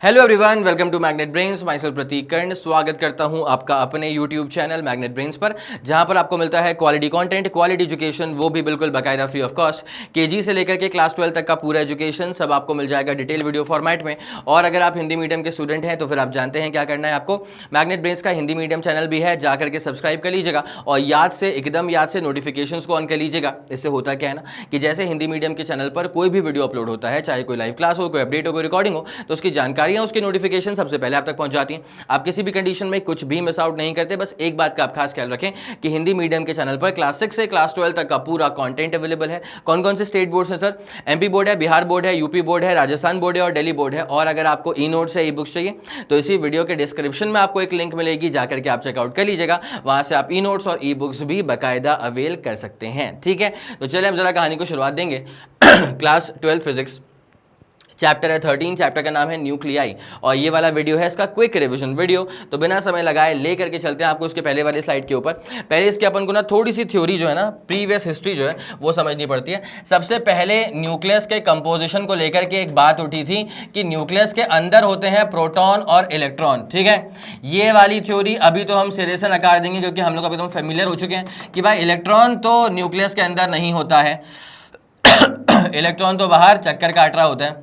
Hello everyone, welcome to Magnet Brains. Myself Prateek Karn स्वागत करता हूं आपका अपने यूट्यूब चैनल मैग्नेट ब्रेन्स पर, जहां पर आपको मिलता है क्वालिटी कंटेंट, क्वालिटी एजुकेशन, वो भी बिल्कुल बाकायदा फ्री ऑफ कॉस्ट। केजी से लेकर के क्लास 12 तक का पूरा एजुकेशन सब आपको मिल जाएगा डिटेल वीडियो फॉर्मेट में। और अगर आप हिंदी मीडियम के स्टूडेंट हैं तो फिर आप जानते हैं क्या करना है आपको। मैग्नेट ब्रेन्स का हिंदी मीडियम चैनल भी है, जाकर के सब्सक्राइब कर लीजिएगा और एकदम याद से नोटिफिकेशन को ऑन कर लीजिएगा। इससे होता क्या है ना कि जैसे हिंदी मीडियम के चैनल पर कोई भी वीडियो अपलोड होता है, चाहे कोई लाइव क्लास हो, कोई अपडेट हो, कोई रिकॉर्डिंग हो, तो उसकी जानकारियां, उसकी नोटिफिकेशन सबसे पहले आप तक पहुंच जाती हैं। आप किसी भी कंडीशन में कुछ भी मिस आउट नहीं करते। बस एक बात का आप खास ख्याल रखें कि हिंदी मीडियम के चैनल पर क्लास 6 से क्लास 12 तक का पूरा कंटेंट अवेलेबल है। कौन कौन से स्टेट बोर्ड हैं सर? एमपी बोर्ड है, बिहार बोर्ड है, यूपी बोर्ड है, राजस्थान बोर्ड है और दिल्ली बोर्ड है। और अगर आपको ई नोट्स या ई बुक्स चाहिए तो इसी वीडियो के डिस्क्रिप्शन में आपको एक लिंक मिलेगी, जाकर के आप चेकआउट कर लीजिएगा। वहां से आप ई नोट्स और ई बुक्स भी बाकायदा अवेल कर सकते हैं। ठीक है, तो चलिए हम जरा कहानी को शुरुआत देंगे। क्लास 12 फिजिक्स चैप्टर है 13, चैप्टर का नाम है न्यूक्लियाई और ये वाला वीडियो है इसका क्विक रिवीजन वीडियो। तो बिना समय लगाए ले करके चलते हैं आपको इसके पहले वाली स्लाइड के ऊपर। पहले इसके अपन को ना थोड़ी सी थ्योरी जो है ना, प्रीवियस हिस्ट्री जो है वो समझनी पड़ती है। सबसे पहले न्यूक्लियस के कंपोजिशन को लेकर के एक बात उठी थी कि न्यूक्लियस के अंदर होते हैं प्रोटॉन और इलेक्ट्रॉन। ठीक है, ये वाली थ्योरी अभी तो हम सिरे से नकार देंगे क्योंकि हम लोग अभी तो फेमिलियर हो चुके हैं कि भाई इलेक्ट्रॉन तो न्यूक्लियस के अंदर नहीं होता है। इलेक्ट्रॉन तो बाहर चक्कर काट रहा होता है।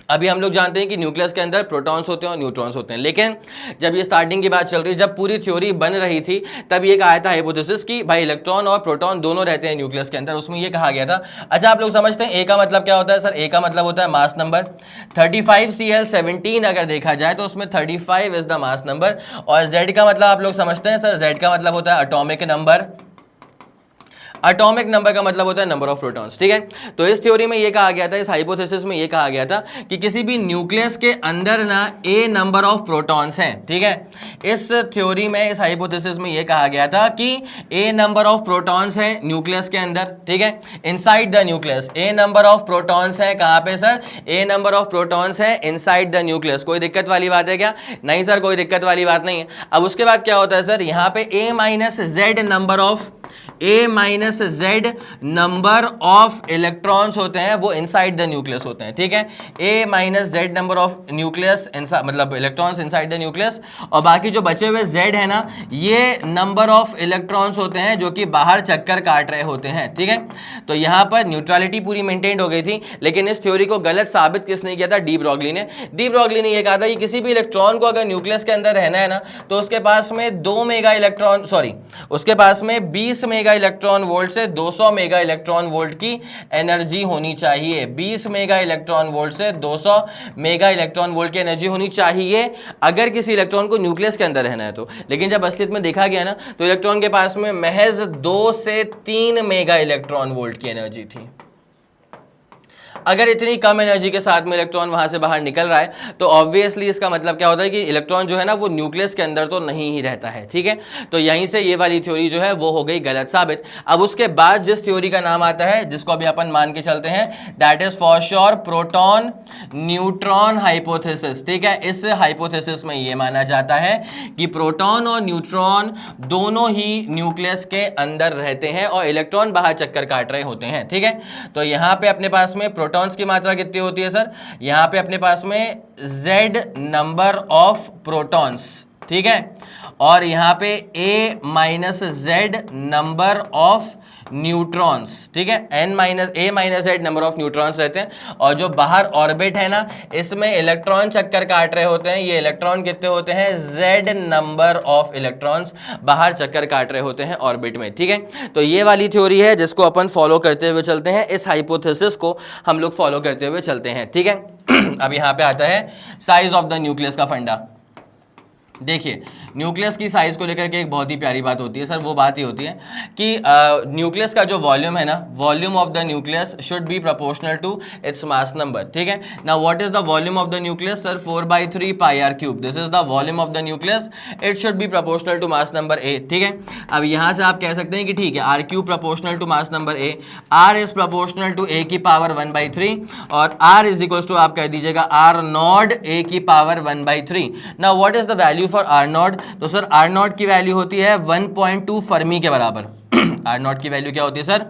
अभी हम लोग जानते हैं कि न्यूक्लियस के अंदर प्रोटॉन्स होते हैं और न्यूट्रॉन्स होते हैं, लेकिन जब ये स्टार्टिंग की बात चल रही, जब पूरी थ्योरी बन रही थी, तब ये कहा था हाइपोथेसिस कि भाई इलेक्ट्रॉन और प्रोटॉन दोनों रहते हैं न्यूक्लियस के अंदर। उसमें ये कहा गया था। अच्छा, आप लोग समझते हैं ए का मतलब क्या होता है सर? ए का मतलब होता है मास नंबर। 35Cl17 अगर देखा जाए तो उसमें 35 इज द मास नंबर। और जेड का मतलब आप लोग समझते हैं सर? जेड का मतलब होता है एटॉमिक नंबर। एटॉमिक नंबर का मतलब होता है नंबर ऑफ प्रोटॉन्स। ठीक है, तो इस थ्योरी में ये कहा गया था, इस हाइपोथेसिस में ये कहा गया था कि किसी भी न्यूक्लियस के अंदर ना ए नंबर ऑफ प्रोटॉन्स हैं। ठीक है, इस थ्योरी में, इस हाइपोथेसिस में ये कहा गया था कि ए नंबर ऑफ प्रोटॉन्स है न्यूक्लियस के अंदर। ठीक है, inside the nucleus A number of protons है। कहां पे sir? A number of protons है इनसाइड द न्यूक्लियस। कोई दिक्कत वाली बात है क्या? नहीं सर, कोई दिक्कत वाली बात नहीं है। अब उसके बाद क्या होता है सर? यहां पे A minus Z number of electrons होते हैं, वो इनसाइड द न्यूक्लियस होते हैं। ठीक है, A minus Z number of nucleus मतलब इलेक्ट्रॉन्स इनसाइड द न्यूक्लियस। और बाकी जो बचे हुए जेड है ना, ये नंबर ऑफ इलेक्ट्रॉन्स होते हैं जो कि बाहर चक्कर काट रहे होते हैं। ठीक है, तो यहां पर न्यूट्रलिटी पूरी मेंटेन हो गई थी, लेकिन इस थ्योरी को गलत साबित किसने किया था? डी ब्रॉगली ने। डी ब्रॉगली ने यह कहा था कि किसी भी इलेक्ट्रॉन को अगर न्यूक्लियस के अंदर रहना है ना, तो उसके पास में 2 मेगा इलेक्ट्रॉन, उसके पास में 20 मेगा इलेक्ट्रॉन वोल्ट से 200 मेगा इलेक्ट्रॉन वोल्ट की एनर्जी होनी चाहिए। 20 मेगा इलेक्ट्रॉन वोल्ट से 200 मेगा इलेक्ट्रॉन वोल्ट की एनर्जी होनी चाहिए अगर किसी इलेक्ट्रॉन को न्यूक्लियस के अंदर रहना है तो। लेकिन जब असलियत में देखा गया ना, तो इलेक्ट्रॉन के पास में महज 2 से 3 मेगा इलेक्ट्रॉन वोल्ट की एनर्जी थी। अगर इतनी कम एनर्जी के साथ में इलेक्ट्रॉन वहां से बाहर निकल रहा है तो ऑब्वियसली इसका मतलब क्या होता है कि इलेक्ट्रॉन जो है ना वो न्यूक्लियस के अंदर तो नहीं ही रहता है। ठीक है, तो यहीं से ये वाली थ्योरी जो है वो हो गई गलत साबित। अब उसके बाद जिस थ्योरी का नाम आता है, जिसको अभी अपन मान के चलते हैं, that is for sure proton neutron hypothesis. ठीक है, इस हाइपोथेसिस में ये माना जाता है कि प्रोटॉन और न्यूट्रॉन दोनों ही न्यूक्लियस के अंदर रहते हैं और इलेक्ट्रॉन बाहर चक्कर काट रहे होते हैं। ठीक है, तो यहां पे अपने पास में प्रोटॉन्स की मात्रा कितनी होती है सर? यहां पे अपने पास में Z नंबर ऑफ प्रोटॉन्स। ठीक है, और यहां पे A minus Z number of neutrons. ठीक है, A minus Z number of neutrons रहते हैं। और जो बाहर ऑर्बिट है ना, इसमें इलेक्ट्रॉन चक्कर काट रहे होते हैं। ये इलेक्ट्रॉन कितने होते हैं? Z नंबर ऑफ इलेक्ट्रॉन्स बाहर चक्कर काट रहे होते हैं ऑर्बिट में। ठीक है, तो ये वाली थ्योरी है जिसको अपन फॉलो करते हुए चलते हैं। इस हाइपोथेसिस को हम लोग फॉलो करते हुए चलते हैं। ठीक है, अब यहां पे आता है साइज ऑफ द न्यूक्लियस का फंडा। देखिए, न्यूक्लियस की साइज को लेकर के एक बहुत ही प्यारी बात होती है सर। वो बात ही होती है कि न्यूक्लियस का जो वॉल्यूम है ना, volume of the nucleus should be proportional to its mass number. ठीक है, now what is the volume of the nucleus sir? 4/3 πr³ this is the volume of the nucleus. It should be proportional to mass number A. ठीक है, अब यहां से आप कह सकते हैं कि ठीक है, r³ proportional to mass number A, r is proportional to a की पावर 1/3 और r इज इक्वल टू आप कह दीजिएगा r नॉट a की power 1/3। Now what is the value for R not? तो सर आर नॉट की value होती है 1.2 फर्मी के बराबर। आर नॉट की वैल्यू क्या होती है सर?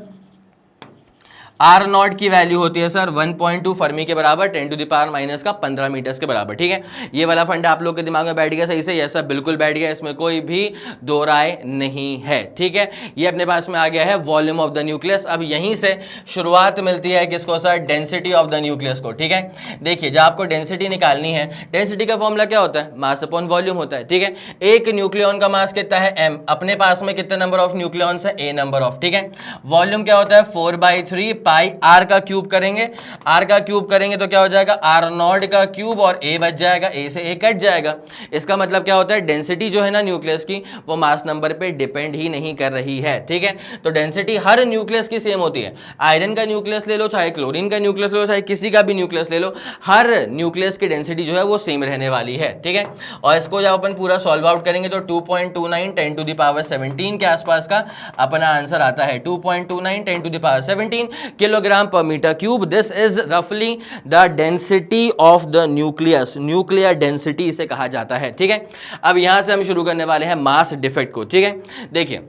आर नॉट की वैल्यू होती है सर 1.2 फर्मी के बराबर 10⁻⁻15 मीटर्स के बराबर, ठीक है। ये वाला फंडा आप लोग के दिमाग में बैठ गया सही से? यस सर, बिल्कुल बैठ गया, इसमें कोई भी दो राय नहीं है, ठीक है। ये अपने पास में आ गया है वॉल्यूम ऑफ द न्यूक्लियस। अब यहीं से शुरुआत मिलती है किसको sir? Density of the nucleus को, ठीक है। देखिए जब आपको डेंसिटी निकालनी है, डेंसिटी का फॉर्मूला क्या होता है? मास अपॉन वॉल्यूम होता है, ठीक है। एक न्यूक्लियन का मास कितना है? m। अपने पास में कितने नंबर ऑफ न्यूक्लियॉन्स है? a नंबर ऑफ, ठीक है। वॉल्यूम क्या होता है? 4/3 पाई r का क्यूब करेंगे, r का क्यूब करेंगे तो क्या हो जाएगा? r नॉट का क्यूब और a बच जाएगा, a से a कट जाएगा। इसका मतलब क्या होता है? डेंसिटी जो है ना न्यूक्लियस की, वो मास नंबर पे डिपेंड ही नहीं कर रही है, ठीक है। तो डेंसिटी हर न्यूक्लियस की सेम होती है। आयरन का न्यूक्लियस ले लो, चाहे क्लोरीन का न्यूक्लियस ले लो, चाहे किसी का भी न्यूक्लियस ले लो, हर न्यूक्लियस की डेंसिटी जो है वो सेम रहने वाली है, ठीक है। और इसको जब अपन पूरा सॉल्व आउट करेंगे तो 2.29 10⁻17 के आसपास का अपना आंसर आता है। 2.29 10⁻17 किलोग्राम पर मीटर क्यूब। दिस इज रफली the density of the nucleus, nuclear density इसे कहा जाता है, ठीक है। अब यहां से हम शुरू करने वाले हैं मास डिफेक्ट को, ठीक है। देखिए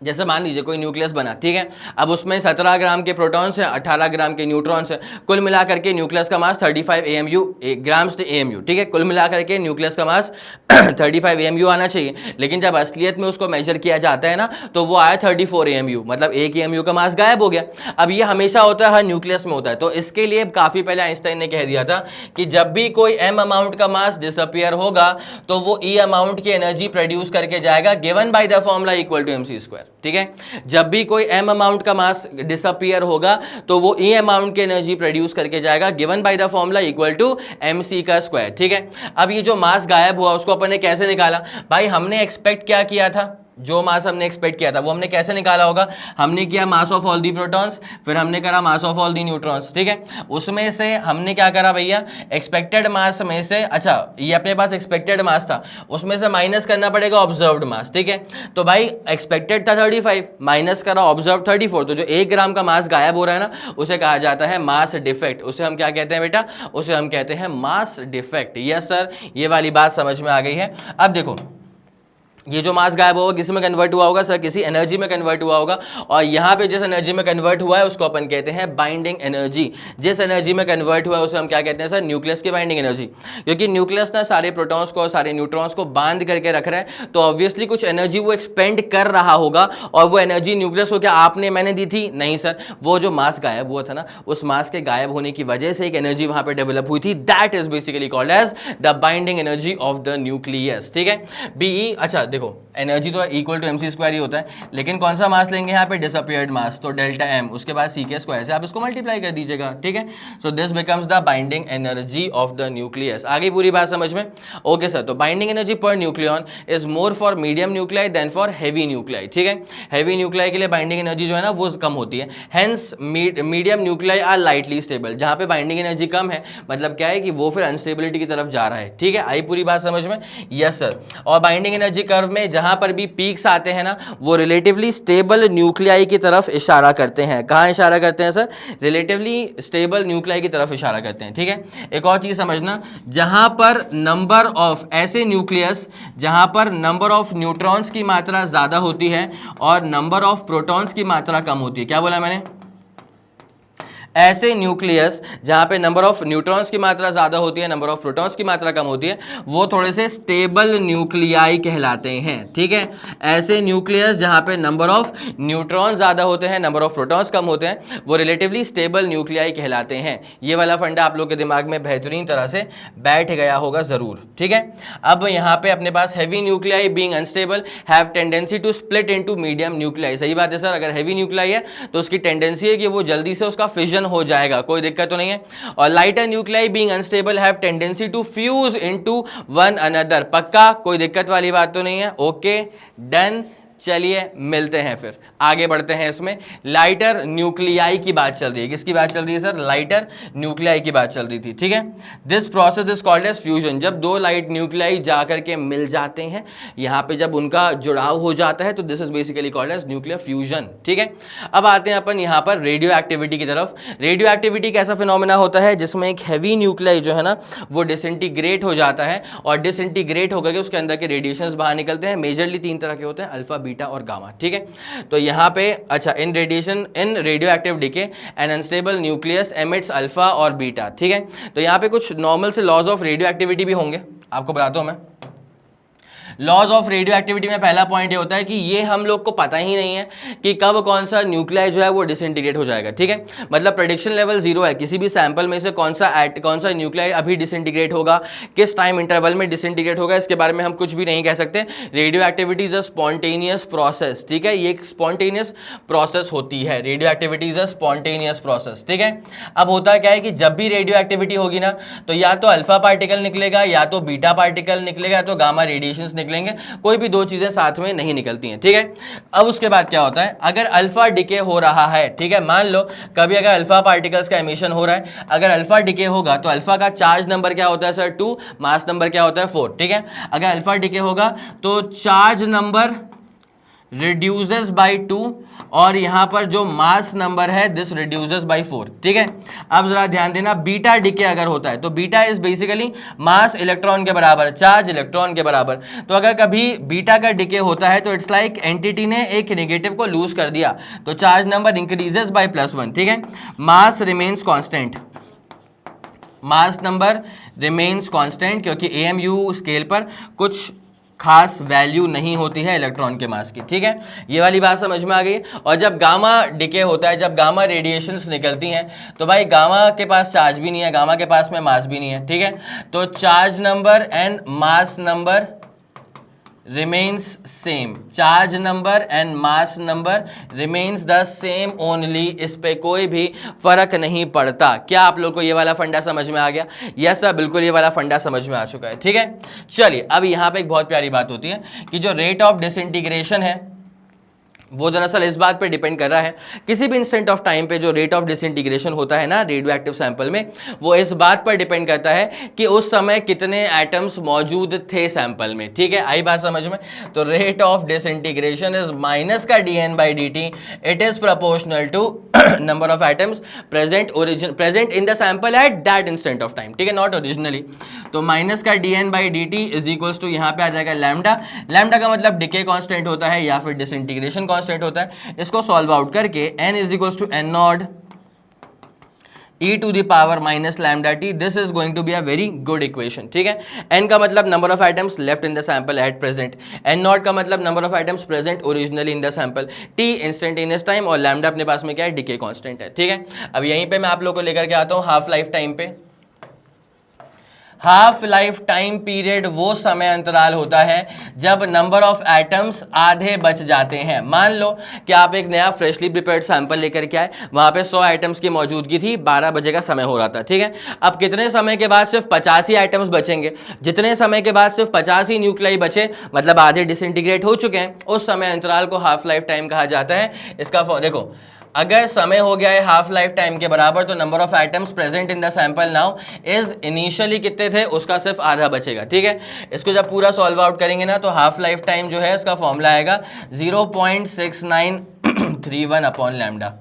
जैसे मान लीजिए कोई न्यूक्लियस बना, ठीक है। अब उसमें 17 ग्राम के प्रोटॉन्स हैं, 18 ग्राम के न्यूट्रॉन्स हैं। कुल मिलाकर के न्यूक्लियस का मास 35 AMU ग्राम्स AMU, ठीक है। कुल मिलाकर के न्यूक्लियस का मास 35 AMU आना चाहिए, लेकिन जब असलियत में उसको मेजर किया जाता है ना तो वो आया 34 AMU, मतलब 1 AMU का मास गायब हो गया। अब ये हमेशा होता है, हर न्यूक्लियस में होता है। तो इसके लिए काफ़ी पहले आइंस्टाइन ने कह दिया था कि जब भी कोई m अमाउंट का मास डिसअपियर होगा तो वो E अमाउंट की एनर्जी प्रोड्यूस करके जाएगा, given by the formula equal to mc², ठीक है। जब भी कोई m अमाउंट का मास डिसअपियर होगा तो वो E अमाउंट की एनर्जी प्रोड्यूस करके जाएगा, given by the formula equal to mc², ठीक है। अब ये जो मास गायब हुआ उसको अपन ने कैसे निकाला? भाई हमने एक्सपेक्ट क्या किया था? जो मास हमने एक्सपेक्ट किया था वो हमने कैसे निकाला होगा? हमने किया mass of all the protons, फिर हमने करा mass of all the neutrons, ठीक है। उसमें से हमने क्या करा भैया? एक्सपेक्टेड मास में से, अच्छा ये अपने पास एक्सपेक्टेड मास था, उसमें से माइनस करना पड़ेगा ऑब्जर्व्ड मास, ठीक है। तो भाई एक्सपेक्टेड था 35, माइनस करा ऑब्जर्व 34, तो जो 1 ग्राम का मास गायब हो रहा है ना उसे कहा जाता है मास डिफेक्ट। उसे हम क्या कहते हैं बेटा? उसे हम कहते हैं मास डिफेक्ट। यस सर, ये वाली बात समझ में आ गई है। अब देखो ये जो मास गायब होगा किस में कन्वर्ट हुआ होगा सर? किसी एनर्जी में कन्वर्ट हुआ होगा, और यहाँ पे जिस एनर्जी में कन्वर्ट हुआ है उसको अपन कहते हैं बाइंडिंग एनर्जी। जिस एनर्जी में कन्वर्ट हुआ है उसे हम क्या कहते हैं सर? न्यूक्लियस की बाइंडिंग एनर्जी। क्योंकि न्यूक्लियस ना सारे प्रोटॉन्स को, सारे न्यूट्रॉन्स को बांध करके रख रहा है, तो ऑब्वियसली कुछ एनर्जी वो एक्सपेंड कर रहा होगा, और वो एनर्जी न्यूक्लियस को क्या आपने मैंने दी थी? नहीं सर, वो जो मास गायब हुआ था ना उस मास के गायब होने की वजह से एक एनर्जी वहां पे डेवलप हुई थी, that is basically called as the binding energy of the nucleus, ठीक है। बीई, अच्छा देखो एनर्जी तो इक्वल टू mc² ही होता है, लेकिन कौन सा मास लेंगे यहाँ पे? डिसअपियर्ड मास, तो डेल्टा m, उसके बाद c² से आप इसको मल्टीप्लाई कर दीजिएगा, ठीक है। So this becomes the binding energy of the nucleus. आगे पूरी बात समझ में? ओके सर, तो बाइंडिंग एनर्जी पर nucleon is more for medium nuclei than for heavy nuclei, ठीक है। हैवी न्यूक्लियाई के लिए बाइंडिंग एनर्जी जो है ना वो कम होती है, hence medium nuclei are lightly stable. जहाँ पे बाइंडिंग एनर्जी कम है मतलब क्या है कि वो फिर अनस्टेबिलिटी की तरफ जा रहा है, ठीक है। आई पूरी बात समझ में? Yes sir. और बाइंडिंग एनर्जी कर्व में जहां पर भी पीक्स आते हैं ना वो रिलेटिवली स्टेबल न्यूक्लियाई की तरफ इशारा करते हैं। कहां इशारा करते हैं सर? रिलेटिवली स्टेबल न्यूक्लियाई की तरफ इशारा करते हैं, ठीक है। एक और चीज समझना, जहां पर नंबर ऑफ ऐसे न्यूक्लियस जहां पर नंबर ऑफ न्यूट्रॉन्स की मात्रा ज्यादा होती है और नंबर ऑफ प्रोटॉन्स की मात्रा कम होती है। क्या बोला मैंने? ऐसे न्यूक्लियस जहां पे नंबर ऑफ न्यूट्रॉन्स की मात्रा ज्यादा होती है, नंबर ऑफ प्रोटॉन्स की मात्रा कम होती है, वो थोड़े से स्टेबल न्यूक्लियाई कहलाते हैं, ठीक है। ऐसे न्यूक्लियस जहां पे नंबर ऑफ न्यूट्रॉन ज्यादा होते हैं, नंबर ऑफ प्रोटॉन्स कम होते हैं, वो रिलेटिवली स्टेबल न्यूक्लियाई कहलाते हैं। ये वाला फंडा आप लोग के दिमाग में बेहतरीन तरह से बैठ गया होगा जरूर, ठीक है। अब यहाँ पे अपने पास heavy nuclei being unstable have tendency to split into medium nuclei. सही बात है सर, अगर हैवी न्यूक्लियाई है तो उसकी टेंडेंसी है कि वो जल्दी से उसका फिजन हो जाएगा, कोई दिक्कत तो नहीं है। और lighter nuclei being unstable have tendency to fuse into one another. पक्का, कोई दिक्कत वाली बात तो नहीं है? Okay done. चलिए मिलते हैं, फिर आगे बढ़ते हैं। इसमें लाइटर न्यूक्लियाई की बात चल रही है। किसकी बात चल रही है सर? लाइटर न्यूक्लियाई की बात चल रही थी, ठीक है। This process is called as fusion. जब दो लाइट न्यूक्लियाई जाकर के मिल जाते हैं, यहाँ पे जब उनका जुड़ाव हो जाता है तो this is basically called as nuclear fusion, ठीक है। अब आते हैं अपन यहाँ पर रेडियो एक्टिविटी की तरफ। रेडियो एक्टिविटी कैसा फिनोमेना होता है जिसमें एक हैवी न्यूक्लियाई जो है ना वो डिसइंटीग्रेट हो जाता है, और डिसइंटीग्रेट होकर के उसके अंदर के रेडिएशंस बाहर निकलते हैं। मेजरली 3 तरह के होते हैं, अल्फा बीटा और गामा, ठीक है। तो यहाँ पे अच्छा, in radioactive decay an unstable nucleus emits alpha और बीटा, ठीक है। तो यहाँ पे कुछ नॉर्मल से लॉज ऑफ रेडियो एक्टिविटी भी होंगे, आपको बताता हूँ मैं। लॉज ऑफ रेडियो एक्टिविटी में पहला पॉइंट ये होता है कि ये हम लोग को पता ही नहीं है कि कब कौन सा न्यूक्लियाई जो है वो डिसइंटीग्रेट हो जाएगा, ठीक है। मतलब प्रेडिक्शन लेवल 0 है, किसी भी सैंपल में से कौन सा न्यूक्लियाई अभी डिसइंटीग्रेट होगा, किस टाइम इंटरवल में डिसइंटीग्रेट होगा, इसके बारे में हम कुछ भी नहीं कह सकते। Radio activity is a spontaneous process, ठीक है। ये एक स्पॉन्टेनियस प्रोसेस होती है, radio activity is a spontaneous process, ठीक है। अब होता क्या है कि जब भी रेडियो एक्टिविटी होगी ना, तो या तो अल्फा पार्टिकल निकलेगा, या तो बीटा पार्टिकल निकलेगा, या तो गामा रेडिएशंस निकलेंगे, कोई भी दो चीजें साथ में नहीं निकलती हैं, ठीक है। अब उसके बाद क्या होता है, अगर अल्फा डिके हो रहा है, ठीक है, मान लो कभी अगर अल्फा पार्टिकल्स का एमिशन हो रहा है, अगर अल्फा डिके होगा तो अल्फा का चार्ज नंबर क्या होता है सर 2, मास नंबर क्या होता है 4, ठीक है। अगर अल्फा डिके होगा तो चार्ज नंबर रिड्यूसेस बाय 2 और यहां पर जो मास नंबर है दिस रिड्यूसेस बाय 4, ठीक है। अब जरा ध्यान देना, बीटा डिके अगर होता है तो beta is basically mass electron के बराबर, चार्ज इलेक्ट्रॉन के बराबर। तो अगर कभी बीटा का डिके होता है तो इट्स लाइक एंटिटी ने एक नेगेटिव को लूज कर दिया, तो चार्ज नंबर इंक्रीजेस बाय +1, ठीक है। Mass remains constant, mass number remains constant, क्योंकि AMU स्केल पर कुछ खास वैल्यू नहीं होती है इलेक्ट्रॉन के मास की, ठीक है। ये वाली बात समझ में आ गई। और जब गामा डिके होता है, जब गामा रेडिएशंस निकलती हैं, तो भाई गामा के पास चार्ज भी नहीं है, गामा के पास में मास भी नहीं है, ठीक है। तो charge number and mass number remains same, charge number and mass number remains the same only, इस पे कोई भी फर्क नहीं पड़ता। क्या आप लोग को ये वाला फंडा समझ में आ गया? यस सर, बिल्कुल ये वाला फंडा समझ में आ चुका है, ठीक है। चलिए, अब यहाँ पे एक बहुत प्यारी बात होती है कि जो रेट ऑफ डिसइंटीग्रेशन है वो दरअसल इस बात पे डिपेंड कर रहा है, किसी भी इंस्टेंट ऑफ टाइम पे जो रेट ऑफ डिसइंटीग्रेशन होता है ना रेडियो एक्टिव सैंपल में, वो इस बात पर डिपेंड करता है कि उस समय कितने एटम्स मौजूद थे सैंपल में, ठीक है। आई बात समझ में? तो rate of disintegration is minus का dN/dt, it is proportional to number of atoms present in the sample at that instant of time, ठीक है, नॉट ओरिजिनली। तो माइनस का dN/dt इज इक्वल्स टू यहाँ पे आ जाएगा लैम्डा। लैम्डा का मतलब डिके कांस्टेंट होता है या फिर डिसइंटीग्रेशन कांस्टेंट होता है। इसको सॉल्व आउट करके n is equals to n not e to the power minus lambda T, this is going to be a very good equation, ठीक है। n का मतलब number of atoms left in the sample at present, n not का मतलब number of atoms present originally in the sample, t instantaneous time, और lambda अपने पास में क्या है, डिके कांस्टेंट है, ठीक है। अब यहीं पे मैं आप लोग को लेकर के आता हूं हाफ लाइफ टाइम पे। हाफ लाइफ टाइम पीरियड वो समय अंतराल होता है जब नंबर ऑफ एटम्स आधे बच जाते हैं। मान लो कि आप एक नया फ्रेशली प्रिपेयर्ड सैंपल लेकर के आए, वहां पे 100 एटम्स की मौजूदगी थी, 12 बजे का समय हो रहा था, ठीक है। अब कितने समय के बाद सिर्फ 50 ही एटम्स बचेंगे, जितने समय के बाद सिर्फ 50 ही न्यूक्लियाई बचे, मतलब आधे डिसइंटीग्रेट हो चुके हैं, उस समय अंतराल को हाफ लाइफ टाइम कहा जाता है। इसका देखो, अगर समय हो गया है हाफ लाइफ टाइम के बराबर, तो number of atoms present in the sample now is initially कितने थे, उसका सिर्फ आधा बचेगा, ठीक है। इसको जब पूरा सॉल्व आउट करेंगे ना, तो हाफ लाइफ टाइम जो है उसका फॉर्मूला आएगा 0.6931 अपॉन लैम्डा।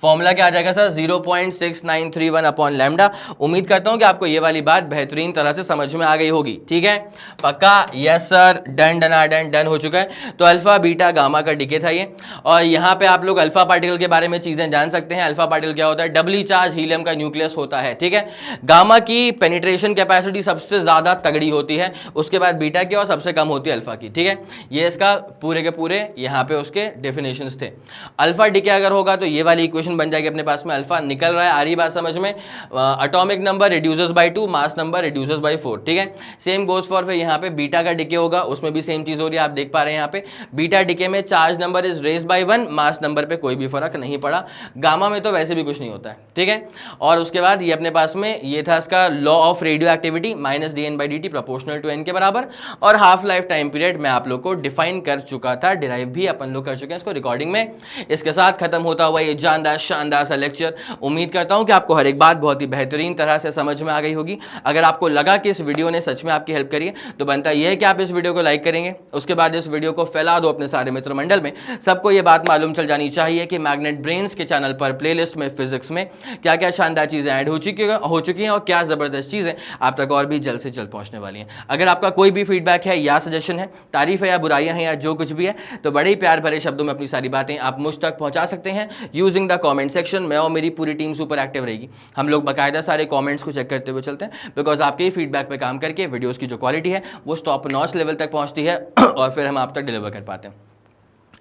फॉर्मूला क्या आ जाएगा सर, 0.6931 अपॉन लैम्डा। उम्मीद करता हूं कि आपको ये वाली बात बेहतरीन तरह से समझ में आ गई होगी, ठीक है, पक्का? यस सर, डन हो चुका है। तो अल्फा बीटा गामा का डिके था ये, और यहाँ पे आप लोग अल्फा पार्टिकल के बारे में चीजें जान सकते हैं। अल्फा पार्टिकल क्या होता है, डबली चार्ज हीलियम का न्यूक्लियस होता है, ठीक है। गामा की पेनिट्रेशन कैपेसिटी सबसे ज्यादा तगड़ी होती है, उसके बाद बीटा की, और सबसे कम होती है अल्फा की, ठीक है। ये इसका पूरे के पूरे यहाँ पे उसके डेफिनेशंस थे। अल्फा डिके अगर होगा तो ये वाली इक्वेशन बन जाएगी अपने पास में, अल्फा निकल रहा है, आ रही बात समझ में, atomic number reduces by 2, mass number reduces by 4, ठीक है। सेम गोज फॉर फिर यहाँ पे बीटा का डिके होगा, उसमें भी सेम चीज हो रही है, आप देख पा रहे हैं यहाँ पे बीटा डिके में charge number is raise by 1, mass number पे कोई भी फर्क नहीं पड़ा। गामा में तो वैसे भी कुछ नहीं होता है, ठीक है। और उसके बाद ये अपने पास में ये था इसका law of radioactivity, minus dN/dt proportional to n के बराबर, और हाफ लाइफ टाइम पीरियड मैं आप लोग को डिफाइन कर चुका था, डिराइव भी अपन लोग कर चुके हैं इसको रिकॉर्डिंग में। इसके साथ खत्म होता हुआ ये जानदार बड़ा शानदार सा लेक्चर। उम्मीद करता हूं कि आपको हर एक बात बहुत ही बेहतरीन तरह से समझ में आ गई होगी। अगर आपको लगा कि इस वीडियो ने सच में आपकी हेल्प करी है तो बनता यह है कि आप इस वीडियो को लाइक करेंगे, उसके बाद इस वीडियो को फैला दो अपने सारे मित्र मंडल में। सबको यह बात मालूम चल जानी चाहिए कि मैग्नेट ब्रेन्स के चैनल पर प्लेलिस्ट में फिजिक्स में क्या क्या शानदार चीजें ऐड हो चुकी हैं और क्या जबरदस्त चीजें आप तक और भी जल्द से जल्द पहुंचने वाली हैं। अगर आपका कोई भी फीडबैक है या सजेशन है, तारीफ है या बुराइयां हैं या जो कुछ भी है, तो बड़े ही प्यार भरे शब्दों में अपनी सारी बातें आप मुझ तक पहुंचा सकते हैं यूजिंग द कमेंट सेक्शन। मैं और मेरी पूरी टीम सुपर एक्टिव रहेगी। हम लोग बाकायदा सारे कमेंट्स को चेक करते हुए चलते हैं, बिकॉज आपके ही फीडबैक पे काम करके वीडियोस की जो क्वालिटी है वो टॉप नॉच लेवल तक पहुंचती है और फिर हम आप तक डिलीवर कर पाते हैं।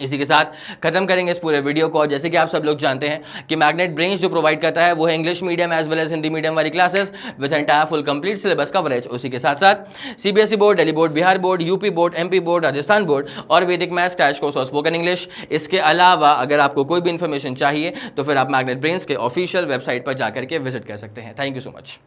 इसी के साथ खत्म करेंगे इस पूरे वीडियो को। जैसे कि आप सब लोग जानते हैं कि मैग्नेट ब्रेन्स जो प्रोवाइड करता है वो है English medium as well as Hindi medium वाली classes with entire full complete syllabus coverage. उसी के साथ साथ CBSE board, Delhi board, Bihar board, UP board, MP board, Rajasthan board और वैदिक मैथ्स क्रैश कोर्स और स्पोकन इंग्लिश। इसके अलावा अगर आपको कोई भी इन्फॉर्मेशन चाहिए तो फिर आप मैग्नेट ब्रेन्स के ऑफिशियल वेबसाइट पर जाकर के विजिट कर सकते हैं। Thank you so much.